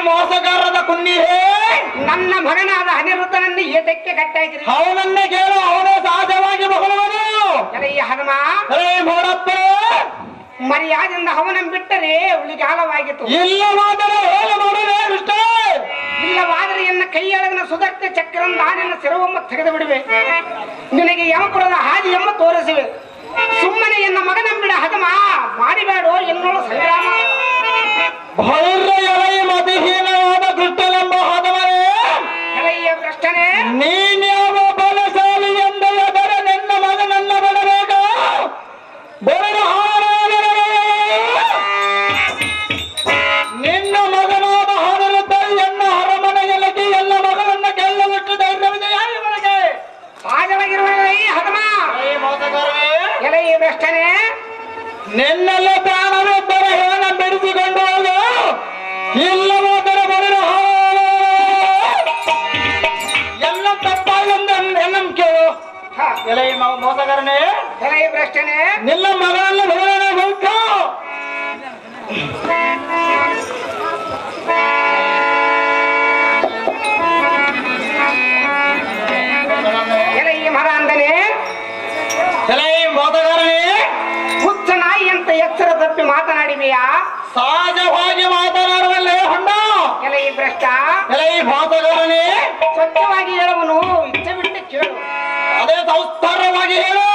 ಮೋಸಗಾರದ ಕುನ್ನಿರೇ ನನ್ನ ಮಗನಾದ ಅನಿರುದ್ಧನನ್ನು ಏತಕ್ಕೆ ಕಟ್ಟಾಗಿರಿ? ಅವನನ್ನೇ ಕೇಳು, ಅವನೇ ಸಹಜವಾಗಿ ಮಗಳವನು. ಹನುಮ ನೋಡಪ್ಪ, ಮರ್ಯಾದಿಂದ ಅವನನ್ನು ಬಿಟ್ಟರೆ ಉಳಿಗಾಲವಾಗಿತ್ತು. ಇಲ್ಲವಾದರೆ ಹೇಳು ನೋಡುವೆ ಕೃಷ್ಣ. ಇಲ್ಲವಾದರೆ ಎನ್ನ ಕೈಯೊಳಗಿನ ಸುದರ್ಶ ಚಕ್ರ ನಾನಿನ ಶಿರವಮ್ಮ ತೆಗೆದು ಬಿಡುವೆ, ನಿನಗೆ ಯಮಪುರದ ಹಾದಿಯಮ್ಮ ತೋರಿಸುವೆ. ಸುಮ್ಮನೆ ಎನ್ನ ಮಗನ ಬಿಡ ಹನುಮ, ಮಾಡಿಬೇಡೋ ಎನ್ನೋಳು ಸಂಗ್ರಾಮ. ಮತಿಹೀನವಾದ ಕೃಷ್ಣನೆಂಬ ಹದವನೇ, ಎಳೆಯ ಭ್ರಷ್ಟನೇ, ನೀನ್ಯಾವ ಬಲಶಾಲಿ ಎಂದರೆ ನಿನ್ನ ಮಗನನ್ನ ಬಿಡಬೇಕ. ನಿನ್ನ ಮಗನಾದ ಹಾನಿರುತ್ತ ಎನ್ನ ಅರಮನೆಯಲ್ಲಿ ಎಲ್ಲ ಮಗನನ್ನ ಗೆಲ್ಲಬಿಟ್ಟು ಧೈರ್ಯವಿದೆ ಇವನಿಗೆ. ಸಹಜವಾಗಿರುವ ಹನುಮ, ಎಳೆಯ ಭ್ರಷ್ಟನೇ, ನಿನ್ನೆಲ್ಲ ಪ್ರಾಣವಿದ್ದರೆ ಹೇಳ ಬಿಡಿಸಿಕೊಂಡು ಹೋಗು, ಇಲ್ಲವಾದರೆ ಬರಲು ಎಲ್ಲ ತಪ್ಪಾಗೆಂದು ಕೇಳು. ಎಲೆ ಮೋಸಗಾರನೇ, ಎಳೆಯ ಭ್ರಷ್ಟನೇ, ನಿನ್ನ ಮಗನನ್ನು ಬಿಡೋಣ ಹೋಗ್ತು. ಎಳೆಯ ಮರ ಅಂದನೆ, ಎಲೆ ಮೋಸಗಾರನೇ, ಹುಚ್ಚ ನಾಯಿ ಅಂತ ಎಚ್ಚರ ತಪ್ಪಿ ಮಾತನಾಡಿವೆಯಾ? ಸಹಜವಾಗಿ ಮಾತನಾಡುವಲ್ಲೇ ಹೊಂಡ. ಎಲೆಯ ಭ್ರಷ್ಟ, ಎಲೆ ಮೋಸಗಾರನೇ, ಸ್ವಚ್ಛವಾಗಿ ಹೇಳುವನು ಇಚ್ಛೆ ಬಿಟ್ಟು ಕೇಳು. ಅದೇ ಸಂಸ್ಕಾರವಾಗಿ ಹೇಳು.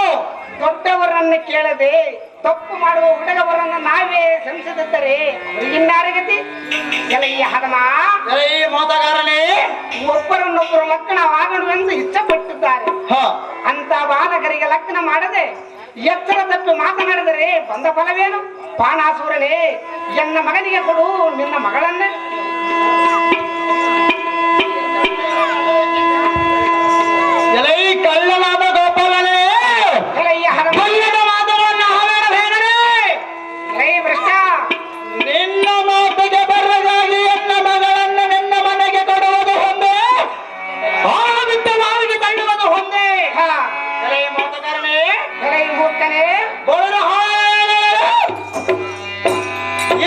ದೊಡ್ಡವರನ್ನು ಕೇಳದೆ ತಪ್ಪು ಮಾಡುವ ಹುಡುಗವರನ್ನು ನಾವೇ ಶ್ರಮಿಸದಿದ್ದರೆ ಅವರಿಗಿನ್ನಾರಗತಿ. ಎಲೆಯ ಹದಮ, ಎಲೆ ಮೋಸಗಾರನೇ, ಒಬ್ಬರನ್ನೊಬ್ಬರು ಲಗ್ನವಾಗണമെಂದು ಇಚ್ಛಪಟ್ಟಿದ್ದಾರೆ. ಅಂತ ಬಾಲಕರಿಗೆ ಲಗ್ನ ಮಾಡದೆ ಎಚ್ಚರ ತಪ್ಪಿ ಮಾತನಾಡಿದರೆ ಬಂದ ಫಲವೇನು? ಬಾಣಾಸುರನೇ, ಎನ್ನ ಮಗನಿಗೆ ಕೊಡು ನಿನ್ನ ಮಗಳನ್ನೇ. ಎಲೆ ಕಳ್ಳನಾದ ಗೋಪಾಲನೇ, ಎಲೆಯ ಹದಮ, ಮಾತವನ್ನು ಹಾಡಬೇಡರೆ. ಎಲೆಯ ಭ್ರಷ್ಟ, ನಿನ್ನ ಮಾತಿಗೆ ಬರಗಾಗಿ ಎನ್ನ ಮಗಳನ್ನು ನಿನ್ನ ಮನೆಗೆ ಕೊಡುವುದು ಒಂದೇ, ಬಿಟ್ಟು ಮಾವಿಗೆ ತಳ್ಳುವುದು ಒಂದೇ. ಎಲೆಯ ಮೋಸಗಾರನೇ, ಎಲೆಯ ಮೂರ್ಖನೇ,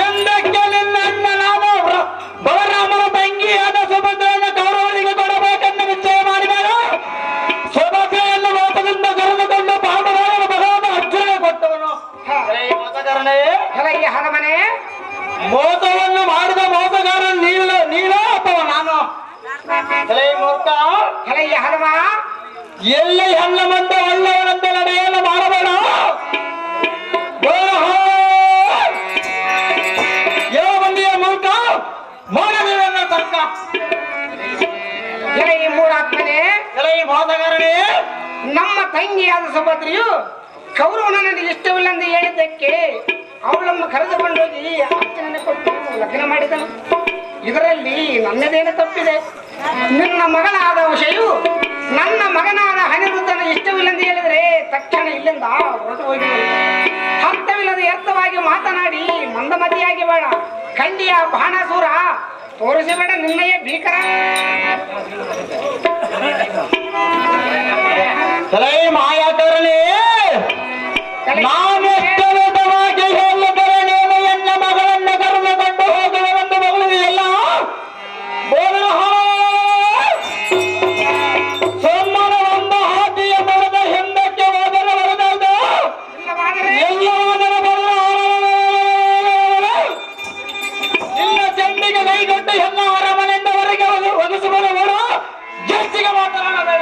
ಎಂದಕ್ಕೆ ನಿನ್ನ ಅಣ್ಣ ನಾನು ಬಲರಾಮನ ತಂಗಿಯಾದ ಸುಭದ್ರೆಯನ್ನು ಕೌರವರಿಗೆ ಕೊಡಬೇಕೆಂದು ನಿಶ್ಚಯ ಮಾಡಿದಾಗ ಸುಭದ್ರೆಯನ್ನು ಲೋಕದಿಂದ ಕರೆದುಕೊಂಡು ಪಾಂಡವರ ಮಗನ ಅರ್ಜುನ ಕೊಟ್ಟವನು. ಎಲೆಯ ಹನುಮನೇ, ಮೋಸವನ್ನು ಮಾಡಿದ ಮೋಸಗಾರ ನೀನು ಅಥವಾ ನಾನು? ಮೂರ್ಖ, ಎಲೆಯ ಹನುಮ, ಎಲ್ಲಿ ಹೆಣ್ಣ ಮಂದ ಒಳ್ಳೆಯವರಂತೆ ನಡೆಯಲು ಮಾಡಬೇಡ. ಯಾವ ಮಂದಿಯ ಮೂರ್ಖ ಮಾಡಬೇಡ ತರ್ಕ. ಎಲೆಯ ಮೂಢಾತ್ಮನೇ, ಎಲೆಯ ಮೋಸಗಾರನೇ, ನಮ್ಮ ತಂಗಿಯಾದ ಸುಭದ್ರೆಯು ಕೌರವನನ್ನು ಇಷ್ಟವಿಲ್ಲಂದು ಹೇಳಿದ್ದಕ್ಕೆ ಅವಳನ್ನು ಕರೆದುಕೊಂಡೋಗಿ ಅರ್ಚನೆ ಕೊಟ್ಟು ಲಗ್ನ ಮಾಡಿದನು. ಇದರಲ್ಲಿ ನನ್ನದೇನು ತಪ್ಪಿದೆ? ನಿನ್ನ ಮಗಳಾದ ವಿಷಯವು ನನ್ನ ಮಗನಾದ ಅನಿರುದ್ಧನ ಇಷ್ಟವಿಲ್ಲಂದು ಹೇಳಿದರೆ ತಕ್ಷಣ ಇಲ್ಲಿಂದ ಹೊರಟು ಹೋಗಿ ಅರ್ಥವಿಲ್ಲದೆ ಅರ್ಥವಾಗಿ ಮಾತನಾಡಿ ಮಂದಮತಿಯಾಗಿ ಬೇಡ. ಖಂಡಿಯ ಬಾಣಾಸುರ ತೋರಿಸಬೇಡ ನಿನ್ನಯ್ಯ ಭೀಕರ. ಮಾಯಾಕರಣೆ ನಾನೆಷ್ಟವಾಗಿ ಹೇಳಕರಣೇನು ಎನ್ನ ಮಗಳನ್ನ ಕರೆದುಕೊಂಡು ಹೋಗುವೆಂದು ಮಗಳಿದೆಯಲ್ಲ ಸೋಮನ ಒಂದು ಹಾದಿಯ ಬರದ ಹಿಂದಕ್ಕೆ ಹೋದರೆ ಬರದಲ್ದು ಎಲ್ಲವಾದರೂ ನಿನ್ನ ಚೆಂಡಿಗೆ ಕೈಗೊಟ್ಟು ಎಲ್ಲ ಅರಮನೆಯಿಂದ ಹೊರಗೆ ಒದಗಿಸುವುದು ಹೆಚ್ಚಿಗೆ ಮಾತನಾಡಬೇಡ.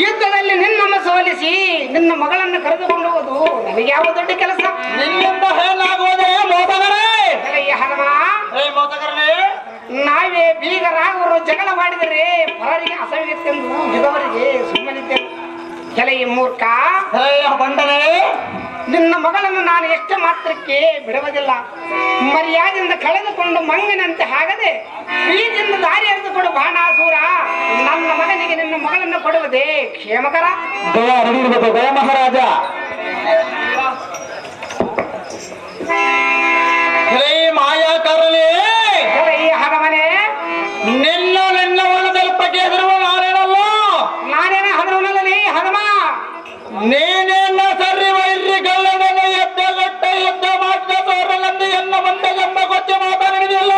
ಯುದ್ಧದಲ್ಲಿ ನಿನ್ನನ್ನು ಸೋಲಿಸಿ ನಿನ್ನ ಮಗಳನ್ನು ಕರೆದುಕೊಂಡು ಹೋದು ನನಗೆ ಯಾವ ದೊಡ್ಡ ಕೆಲಸ. ನಿನ್ನಿಂದ ಹೇಳಾಗುವುದೇ ಮೋಸಗರೇ. ನಾವೇ ಬೀಗರಾಗವರು ಜಗಳ ಮಾಡಿದರೆ ಪರರಿಗೆ ಅಸಹ್ಯತೆಂದು ಇರುವವರಿಗೆ ಸುಮ್ಮನಿದ್ದರು. ಕೆಲೈ ಮೂರ್ಖ ಬಂಡನೆ, ನಿನ್ನ ಮಗಳನ್ನು ನಾನು ಎಷ್ಟು ಮಾತ್ರಕ್ಕೆ ಬಿಡುವುದಿಲ್ಲ. ಮರ್ಯಾದೆಯಿಂದ ಕಳೆದುಕೊಂಡು ಮಂಗನಂತೆ ಆಗದೆ ಪ್ರೀತಿಯಿಂದ ದಾರಿ ಎರೆದುಕೊಡು ಬಾಣಾಸುರ. ನನ್ನ ಮಗನಿಗೆ ನಿನ್ನ ಮಗಳನ್ನು ಕೊಡುವುದೇ ಕ್ಷೇಮಕರ. ಗಯ ಮಹಾರಾಜ ಮಾಯಾಕರನೇ ಹಗಮನೆ ನಿನ್ನ ನಿನ್ನ ಒಳದಲ್ಪಕ್ಕೆ ಹೆದರುವ ನಾನೇನಲ್ಲ. ನಾನೇನ ಹದರುನಲ್ಲಿ ಹಗಮ ನೀನೇನ ಸರಿ ವೈರಿ ಗಲ್ಲನ ಎದ್ದಗಟ್ಟ ಯುದ್ಧ ಮಾಡಿದ ಸೋರಲಂದು ಎನ್ನ ಮುಂದೆ ಎಂಬ ಕೊಚ್ಚೆ ಮಾತಾಡಿದೆಯಲ್ಲ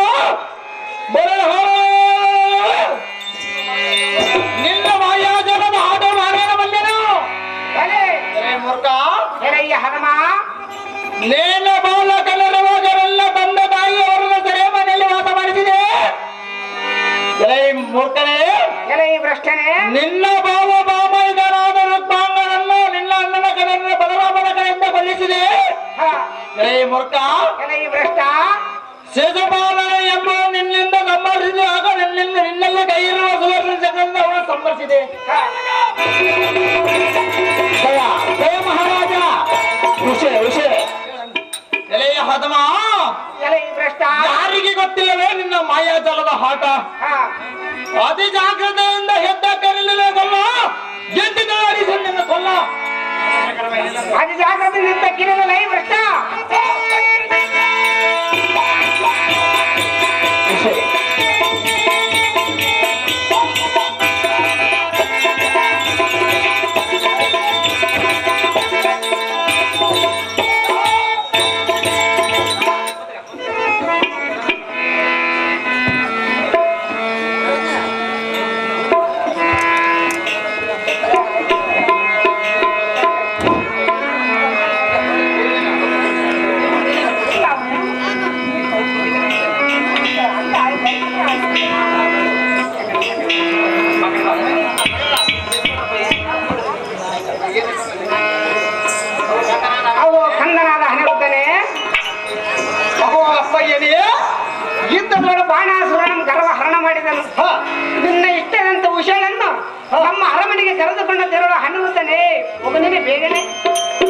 ನಿನ್ನ ಮಾಯಾಜನದ ಆಟ ನಾನೇನ ಬಂದೆನು. ಮೂರ್ಖ ಹಗಮ ನೇನ ಬಾಲಕನಿರುವಾಗರೆಲ್ಲ ತಂದೆ ತಾಯಿಯವರನ್ನ ಸೆರೆ ಮನೆಯಲ್ಲಿ ವಾಸ ಮಾಡಿಸಿದೆ. ಮೂರ್ಖನೇ ಭ್ರಷ್ಟನೇ, ನಿನ್ನ ಭಾವ ಬಾಮೈದನಾದ ರುಕ್ಮಾಂಗನನ್ನು ನಿನ್ನ ಅಣ್ಣನ ಕಡೆಯಿಂದ ಬಲರಾಮನ ಕಡೆಯಿಂದ ಕೊಲ್ಲಿಸಿದೆ. ಮೂರ್ಖ ಭ್ರಷ್ಟ ಶೇಷಪಾಲನ ಎಂಬ ನಿನ್ನಿಂದ ಸಂಭರಿಸಿದೆ. ಆಗ ನಿನ್ನಲ್ಲಿ ಕೈ ಇರುವ ಸುವರ್ಣ ಜಗನ್ನ ಅವನು ಸಂಭರಿಸಿದೆ. ಜಯ ಮಹಾರಾಜ ವಿಷಯ ಎಲೆಯ ಹದಮ ಭ್ರಷ್ಟ ಯಾರಿಗೆ ಗೊತ್ತಿಲ್ಲವೇ ನಿನ್ನ ಮಾಯಾಜಲದ ಆಟ. ಅತಿ ಜಾಗ್ರತೆಯಿಂದ ಹೆದ್ದ ಕರೀಲಿಲ್ಲ ಕೊಲ್ಲ, ಎದ್ದಿದ ಆಡಿಸಿ ನಿನ್ನ ಕೊಲ್ಲ. ಅತಿ ಜಾಗ್ರತೆಯಿಂದ ಕಿರಲಿಲ್ಲ ಈ ಭ್ರಷ್ಟ. ಅವು ಕಂದನಾದ ಹನಿರುತ್ತಾನೆ. ಅಪ್ಪಯ್ಯನೇ ಯುದ್ಧದೊಳ ಬಾಣಾಸುರನ ಗರ್ವ ಹರಣ ಮಾಡಿದನು. ನಿನ್ನ ಇಷ್ಟದಂತ ವಿಷಯಗಳನ್ನು ನಮ್ಮ ಅರಮನೆಗೆ ಕರೆದುಕೊಂಡು ತೆರಳು ಹನಿರುತ್ತಾನೆ. ಒಬ್ಬನೇ ಬೇಗನೆ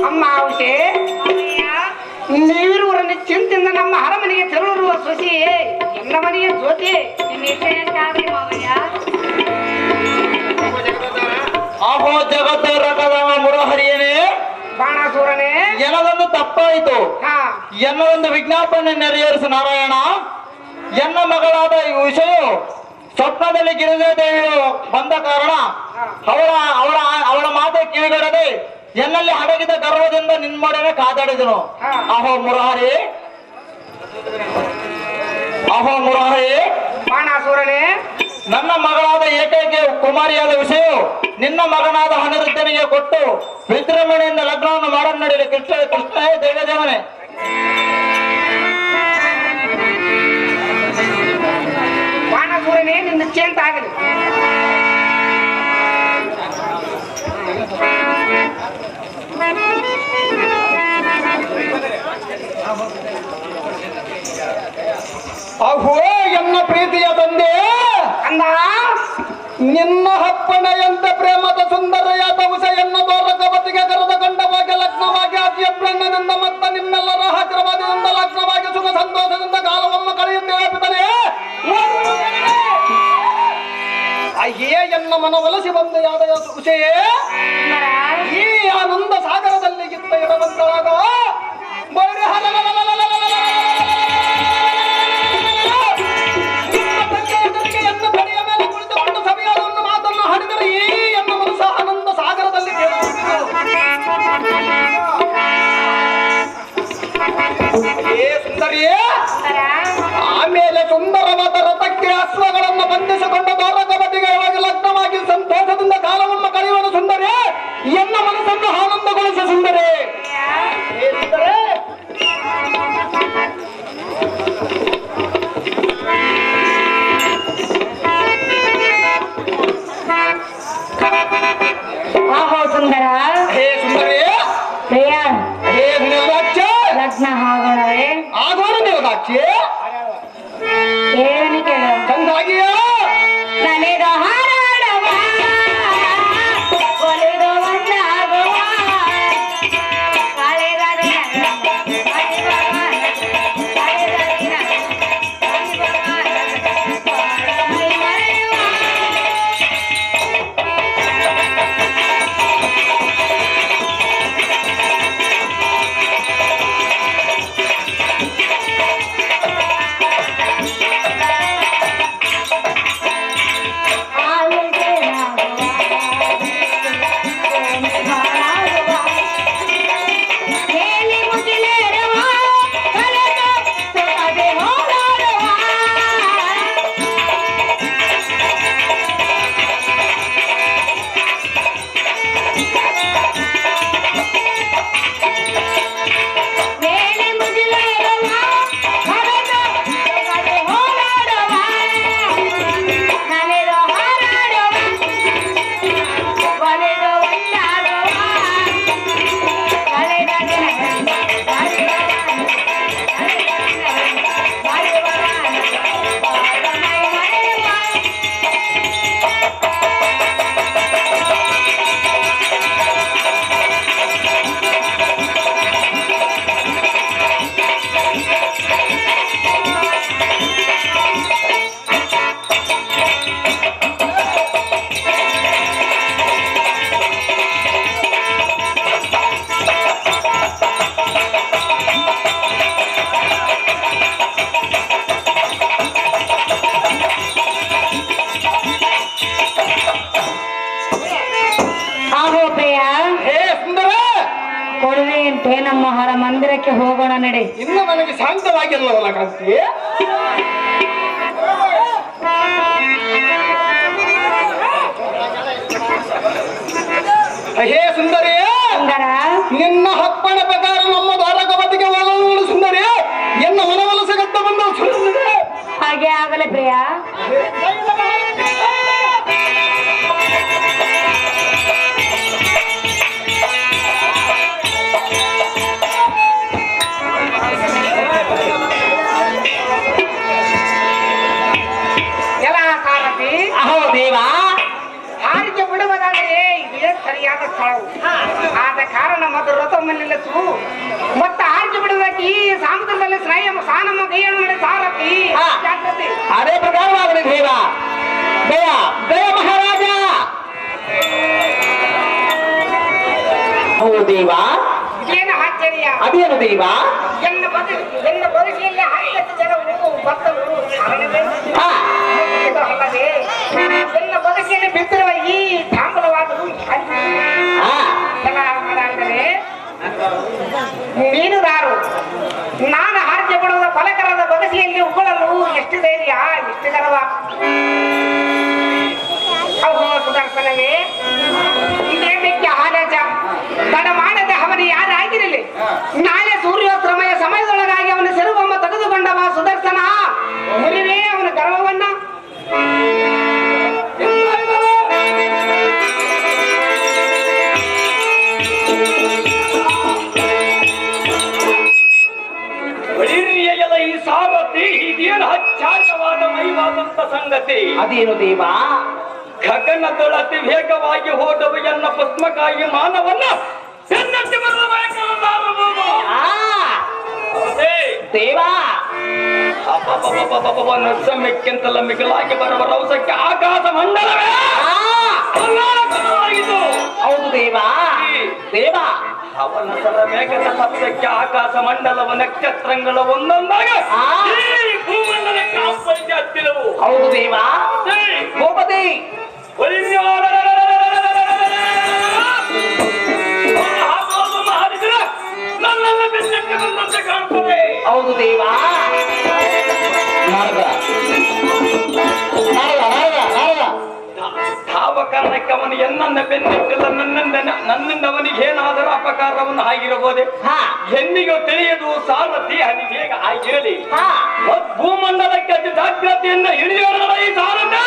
ಅಮ್ಮ ಔಷೆ ನೀವಿರುವರನ್ನು ಚಿಂತೆಯಿಂದ ನಮ್ಮ ಅರಮನೆಗೆ ತೆರಳಿರುವ ಸೊಸಿ ಎಲ್ಲ ಮನೆಯ ಜ್ಯೋತಿ. ಆಹೋ ಜಗತ್ತ ರಕದ ಮುರಹರಿಯನೇ ಬಾಣಾಸುರನೇ ಏನದೊಂದು ತಪ್ಪಾಯಿತು. ಎನ್ನದೊಂದು ವಿಜ್ಞಾಪನೆ ನೆರವೇರಿಸು ನಾರಾಯಣ. ಎನ್ನ ಮಗಳಾದ ಈ ವಿಷಯ ಸ್ವಪ್ನದಲ್ಲಿ ಗಿರಿಜಾದೇವಿಯು ಬಂದ ಕಾರಣ ಅವಳ ಮಾತು ಕಿವಿಗಡದೆ ಎನ್ನಲ್ಲಿ ಅಡಗಿದ ಗರ್ವದಿಂದ ನಿನ್ಮೊಡನೆ ಕಾದಾಡಿದನು. ಅಹೋ ಮುರಾರಿ ಬಾಣಾಸುರನೇ ನನ್ನ ಮಗಳಾದ ಏಕೈಕ ಕುಮಾರಿಯಾದ ವಿಷಯ ನಿನ್ನ ಮಗನಾದ ಅನಿರುದ್ಧನಿಗೆ ಕೊಟ್ಟು ವಿಜೃಂಭಣೆಯಿಂದ ಲಗ್ನವನ್ನು ಮಾಡಲು ನಡೆಯಲಿ. ಕೃಷ್ಣನೇ ದೇವದೇವನೇ. ಬಾಣಾಸುರನೇ ನಿನ್ನ ನಿಶ್ಚಯ ಆಗಲಿ. ಅಹೋ ಎನ್ನ ಪ್ರೀತಿಯ ತಂದೆ ಅಂದ ನಿನ್ನ ಹಪ್ಪಣೆಯಂತ ಪ್ರೇಮದ ಸುಂದರೆಯಾದ ಉಸೆಯನ್ನ ದೋರಕವತಿಗೆ ಕರೆದುಕೊಂಡವಾಗಿ ಲಗ್ನವಾಗಿ ಅತಿಯಪ್ಪಣ್ಣನಿಂದ ಮತ್ತ ನಿಮ್ಮೆಲ್ಲರ ಆಶೀರ್ವಾದದಿಂದ ಲಗ್ನವಾಗಿ ಸುಖ ಸಂತೋಷದಿಂದ ಕಾಲವನ್ನು ಕಳೆಯುತ್ತೇವೆ ಪಿತನೇ. ಅಯ್ಯೇ ಎನ್ನ ಮನವೊಲಿಸಿ ಬಂದೆಯಾದ ಉಸೆಯೇ ಈ ಆನಂದ ಅಚ್ಚಿ ಏನು ಕೇಳ ಚಂದಾಗಿಯ ನನಗ ಹಾರಾಡವ ಒಲಿದು ಒಂದಾಗುವ ಕಳೆದ ದಿನ ಕೊಡುವೆಯಂತೆ ನಮ್ಮ ಹರ ಮಂದಿರಕ್ಕೆ ಹೋಗೋಣ ನಡೆ. ಇನ್ನು ನನಗೆ ಶಾಂತವಾಗಿಲ್ಲವಲ್ಲ ಕಾಂತಿ. ಹೇ ಸುಂದರಿ, ನಿನ್ನ ಹಪ್ಪಣ ಪ್ರಕಾರ ನಮ್ಮ ದ್ವಾರಕವತಿಗೆ ಹೋಗಲು ಸುಂದರಿ ಎನ್ನ ಮನವಲಸಗತ್ತ ಬಂದು ಹಾಗೆ ಆಗಲೇ ಪ್ರಿಯ. ಅಹೋ ದೇವಾ, ಹಾರಿಗೆ ಬಿಡುವುದಾದರೆ ಇದೇ ಸರಿಯಾದ ಸ್ಥಳವು. ಆದ ಕಾರಣ ಮೊದಲು ರಥವನ್ನು ನಿಲ್ಲಿಸು ಮತ್ತೆ ಹಾರಿಗೆ ಬಿಡುವುದಕ್ಕೆ ಈ ಸಮುದ್ರದಲ್ಲಿ ಸ್ನಾನಮ್ಮ ಕೈಯನ್ನು ನಡೆ ಸಾರಥಿ ಜಾಗ್ರತೆ. ಅದೇ ಪ್ರಕಾರವಾಗಲಿ ದೇವ. ದಯ ದಯ ಮಹಾರಾಜ. ಓ ದೇವ, ಏನು ಆಶ್ಚರ್ಯ. ಅದೇನು ದೇವ? ಎನ್ನ ಬದುಕಿಯಲ್ಲಿ 10 ಜನರು ಬತ್ತಲು ಅಲ್ಲದೆ ಎನ್ನ ಬದುಕಿಯಲ್ಲಿ ಬಿದ್ದಿರುವ ಈ ತಾಂಬಲವಾದರೂ ಅಂದರೆ ಮೀನುಗಾರು ನಾನು ಹಾರ್ಯ ಬಿಡುವ ಫಲಕರದ ಬಗಸಿಯಲ್ಲಿ ಉಗುಳಲು ಎಷ್ಟು ಧೈರ್ಯ, ಎಷ್ಟು ಗರ್ವ. ಅವು ಸುದರ್ಶನವೇ, ಇದೇ ಮಿಕ್ಕ ಹಾಲಜ ತಡ ಮಾಡದೆ ಅವನು ಯಾರಾಗಿರಲಿ ನಾಳೆ ಸೂರ್ಯೋತ್ರಮಯ ಸಮಯದೊಳಗಾಗಿ ಅವನ ಸೆರುಬೊಮ್ಮ ತೆಗೆದುಕೊಂಡವ ಸುದರ್ಶನ ಮುರಿವೇ ಅವನ ಗರ್ವವನ್ನ. ಈ ಸಾರಥಿ ಇದೇನು ಅಚ್ಚಾರವಾದ ಮೈವಾದಂತ ಸಂಗತಿ. ಅದೇನು ದೇವ? ಗಗನದೊಳತಿ ವೇಗವಾಗಿ ಹೋದವ ಎನ್ನ ಪದ್ಮಕಾಯಿ ಮಾನವನ್ನ ದೇವಾ ನಸಮ್ಯಕ್ಕೆಂತಲ್ಲ ಮಿಗಿಲಾಗಿ ಬರುವ ರೌಸಕ್ಕೆ ಆಕಾಶ ಮಂಡಲವೇ. ಹೌದು ದೇವಾ. ದೇವಾ ಅವನ ಸರ ಮೇಘದ ಸತ್ಯಕ್ಕೆ ಆಕಾಶ ಮಂಡಲವ ನಕ್ಷತ್ರಗಳ ಒಂದೊಂದಾಗ ಭೂಮಂಡಲಕ್ಕೆ ಆಪೈಕೆ ಹತ್ತಿರವು. ಹೌದು ದೇವಾ. ಭೂಪತಿ ನನ್ನೆಲ್ಲ ಬೆನ್ನಕ್ಕೆ ಬಂದಂತೆ ಕಾಣ್ತದೆ. ಹೌದು ದೇವಾ. ಯಾವ ಕಾರಣಕ್ಕೆ ಅವನು ಎನ್ನ ಬೆನ್ನಿಟ್ಟಿಲ್ಲ, ನನ್ನಿಂದ ಅವನಿಗೆ ಏನಾದರೂ ಅಪಕಾರವನ್ನು ಆಗಿರಬಹುದೇ? ಹೆಣ್ಣಿಗೂ ತಿಳಿಯದು ಸಾರಥಿ ಹನಿಗೆ ಹೇಗ ಆಗಿರಲಿ. ಭೂಮಂಡಲಕ್ಕೆ ಅತಿ ಜಾಗ್ರತೆಯಿಂದ ಹಿಡಿಯೋಣ ಈ ಸಾರಥಿ.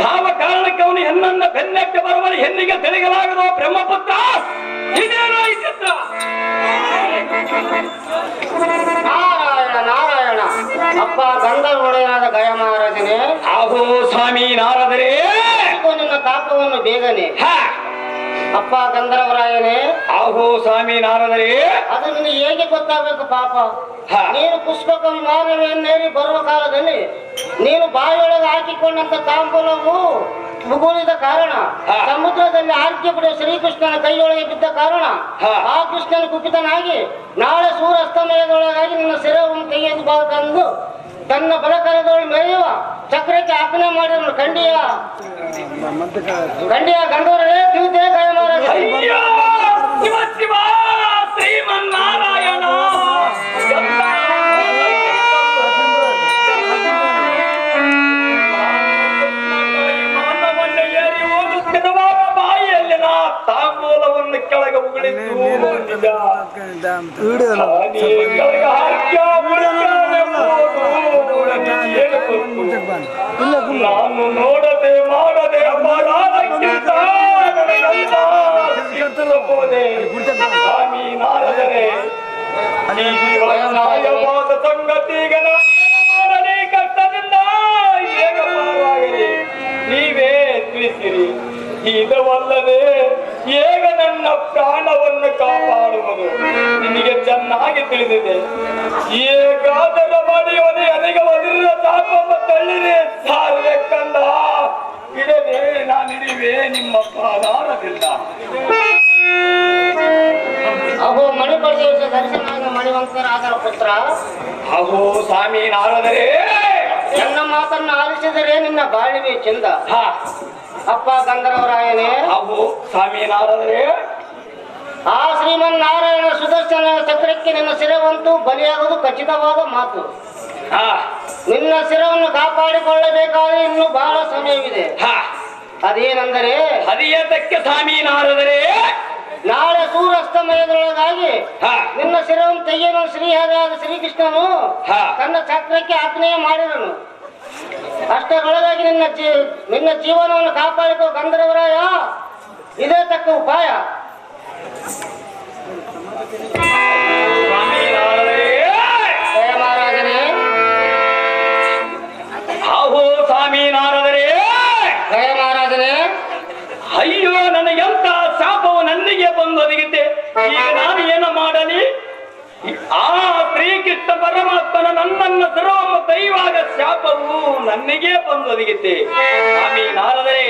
ಯಾವ ಕಾರಣಕ್ಕೆ ಅವನು ಹೆಣ್ಣನ್ನ ಬೆನ್ನಕ್ಕೆ ಬರುವಲ್ಲಿ ಹೆಣ್ಣಿಗೆ ತಿಳಿಸಲಾಗದೋ ಬ್ರಹ್ಮಪುತ್ರ ಇದೇನೋ ಈ ಚಿತ್ರ. ನಾರಾಯಣ ನಾರಾಯಣ. ಅಪ್ಪ ಗಂಧರ್ವೊಡೆಯನಾದ ಗಯ ಮಹಾರಾಜನೇ, ಆಹೋ ಸ್ವಾಮಿ ನಾರದರೆ, ನಿನ್ನ ತಾಪವನ್ನು ಬೇಗನೆ. ಅಪ್ಪ ಗಂಧರ್ವರಾಯನೇ, ಆಹೋ ಸ್ವಾಮಿ ನಾರದರೆ, ಅದು ನಿನಗೆ ಹೇಗೆ ಗೊತ್ತಾಗಬೇಕು ಪಾಪ? ನೀನು ಪುಷ್ಪಕ ವಿಮಾನವನ್ನೇರಿ ಬರುವ ಕಾಲದಲ್ಲಿ ನೀನು ಬಾಯಿಯೊಳಗೆ ಹಾಕಿಕೊಂಡಂತ ತಾಂಬೂಲವು ಮುಗುಳಿದ ಕಾರಣ, ಸಮುದ್ರದಲ್ಲಿ ಆರ್ಗ್ಯ ಪಡೆಯುವ ಶ್ರೀಕೃಷ್ಣನ ಕೈಯೊಳಗೆ ಬಿದ್ದ ಕಾರಣ, ಆ ಕೃಷ್ಣನ ಕುಪಿತನಾಗಿ ನಾಳೆ ಸೂರ್ಯಾಸ್ತಮಯದೊಳಗಾಗಿ ನಿನ್ನ ಶಿರವನ್ನು ತೆಗೆದು ಬಾಗಂದು ತನ್ನ ಬಲಕರದೊಳಗೆ ಮೆರೆಯುವ ಚಕ್ರಕ್ಕೆ ಆಜ್ಞೆ ಮಾಡಿದನು. ಖಂಡಿಯ ಗಂಡವರೇ ತಿಳಿದೇ ಗಯ ಮಹಾರಾಜ. ಅಯ್ಯೋ ಶಿವ ಶಿವ ಶ್ರೀಮನ್ನಾರಾಯಣ. ಮಾನವನ್ನ ಏರಿ ಓದುತ್ತಿರುವಾಗ ಬಾಯಿಯಲ್ಲಿ ನಾ ತಾಂಬೂಲವನ್ನು ಕೆಳಗೆ ಉಗುಳಿದ್ದು ನಿಜ. ಕೆಳಗೆ ಹಾಕ್ಯ ನಾನು ನೋಡದೆ ಮಾಡದೆ ಅಪರಾಧಕ್ಕಿಂತ ನನಗೆಲ್ಲ ಶಿಕ್ಷಿಸಬಹುದೇ ಸ್ವಾಮಿ ನಾರದರೆ. ಈ ನ್ಯಾಯವಾದ ಸಂಗತಿಗೆ ಮಾಡಲಿ ಕಷ್ಟದಿಂದ ಹೇಗ ಪಾರಾಗಲಿ ನೀವೇ ತಿಳಿಸಿರಿ. ಇದವಲ್ಲದೆ ಹೇಗ ನನ್ನ ಪ್ರಾಣವನ್ನು ಕಾಪಾಡುವುದು ನಿಮಗೆ ಚೆನ್ನಾಗಿ ತಿಳಿದಿದೆ. ಹೇಗಾದರೂ ಮಾಡಿ ನನಗೆ ಒದಿರ ಸಾಕಮ್ಮ ತಳ್ಳಿರಿ ಸಾರಿಗೆ ಕಂದ ಇಡದೆ ನಾನಿಡುವೆ ನಿಮ್ಮ ಪಾದಾರದಿಂದ. ಅಹೋ ಮಣಿಪದೇಶ ದರ್ಶನ ಮಣಿವಂತರಾದರ ಪುತ್ರ, ಅಹೋ ಸ್ವಾಮಿ ನಾರದರೆ, ನನ್ನ ಮಾತನ್ನು ಆಲಿಸಿದರೆ ನಿನ್ನ ಬಾಳಿವೆ ಚಂದ. ಅಪ್ಪ ಗಂಧರ್ವರಾಯನೇ, ಅಹೋ ಸ್ವಾಮಿ ನಾರದರೆ, ಆ ಶ್ರೀಮನ್ನಾರಾಯಣ ಸುದರ್ಶನ ಚಕ್ರಕ್ಕೆ ನಿನ್ನ ಶಿರವಂತೂ ಬಲಿಯಾಗುವುದು ಖಚಿತವಾದ ಮಾತು. ನಿನ್ನ ಶಿರವನ್ನು ಕಾಪಾಡಿಕೊಳ್ಳಬೇಕಾದ್ರೆ ಇನ್ನು ಬಹಳ ಸಮಯವಿದೆ. ಅದೇನೆಂದರೆ, ಅದೇತಕ್ಕೆ ಸ್ವಾಮಿ ನಾರದರೆ, ನಾಳೆ ಸೂರ್ಯಾಸ್ತಮಯದೊಳಗಾಗಿ ನಿನ್ನ ಶಿರವನ್ನು ತೆಗೆಯಲು ಶ್ರೀಹರಿಯಾದ ಶ್ರೀಕೃಷ್ಣನು ತನ್ನ ಚಕ್ರಕ್ಕೆ ಆಜ್ಞೆಯ ಮಾಡಿದನು. ಅಷ್ಟರೊಳಗಾಗಿ ನಿನ್ನ ಜೀವನವನ್ನು ಕಾಪಾಡಿಕೋ ಗಂಧರ್ವರಾಯ. ಇದೇ ತಕ್ಕ ಉಪಾಯ. ಸ್ವಾಮಿ ನಾರದರೆ, ಮಹಾರಾಜನೇ, ಆಹೋ ಸ್ವಾಮಿ ನಾರದರೆ, ಜಯ ಮಹಾರಾಜನೇ, ಅಯ್ಯೋ ನನಗೆಂತ ಶಾಪವು ನನಗೆ ಬಂದೊದಗಿದೆ. ಈಗ ನಾನು ಏನು ಮಾಡಲಿ? ಆ ಶ್ರೀಕೃಷ್ಣ ಪರಮಾತ್ಮನ ನನ್ನನ್ನು ಸರ್ವಮ್ಮ ದೈವಾಗ ಶಾಪವು ನನಗೆ ಬಂದೊದಗಿದೆ. ಸ್ವಾಮಿ ನಾರದರೆ,